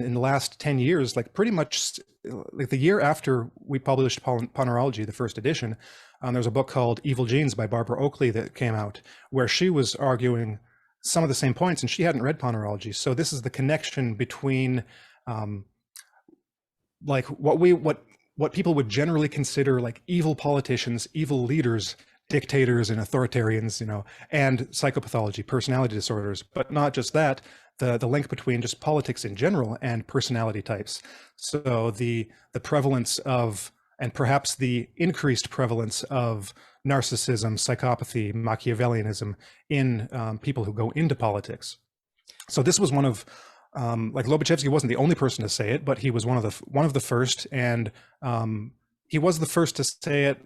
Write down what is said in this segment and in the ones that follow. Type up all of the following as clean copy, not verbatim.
in the last 10 years, like pretty much like the year after we published Ponerology, the first edition, there was a book called Evil Genes by Barbara Oakley that came out, where she was arguing some of the same points, and she hadn't read Ponerology. So this is the connection between like what people would generally consider like evil politicians, evil leaders, dictators and authoritarians, you know, and psychopathology, personality disorders. But not just that, the link between just politics in general and personality types. So the prevalence of, and perhaps the increased prevalence of, narcissism, psychopathy, Machiavellianism in people who go into politics. So this was one of, like Lobachevsky wasn't the only person to say it, but he was one of the first, and he was the first to say it.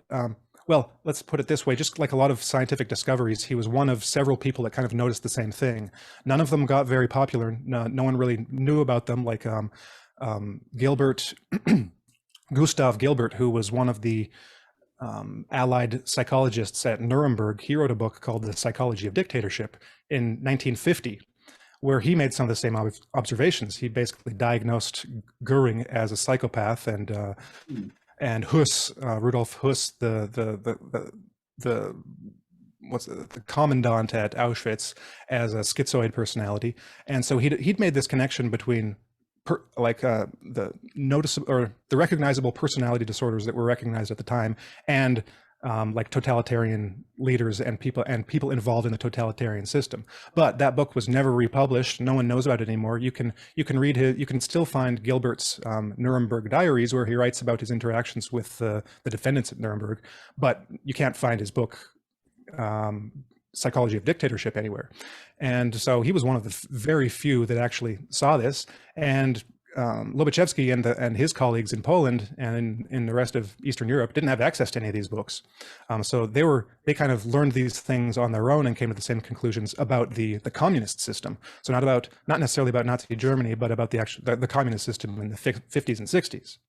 Well, let's put it this way, just like a lot of scientific discoveries, he was one of several people that kind of noticed the same thing. None of them got very popular. No one really knew about them, like Gilbert, Gustav Gilbert, who was one of the allied psychologists at Nuremberg. He wrote a book called The Psychology of Dictatorship in 1950, where he made some of the same observations. He basically diagnosed Goering as a psychopath, and Huss, Rudolf Huss, the commandant at Auschwitz, as a schizoid personality. And so he'd made this connection between the noticeable or the recognizable personality disorders that were recognized at the time, and like totalitarian leaders and people involved in the totalitarian system. But that book was never republished. No one knows about it anymore. You can read you can still find Gilbert's Nuremberg diaries, where he writes about his interactions with the defendants at Nuremberg, but you can't find his book Psychology of Dictatorship anywhere. And so he was one of the very few that actually saw this. And Lobachevsky and his colleagues in Poland and in the rest of Eastern Europe didn't have access to any of these books. So they kind of learned these things on their own and came to the same conclusions about the communist system. So not necessarily about Nazi Germany, but about the communist system in the 50s and 60s.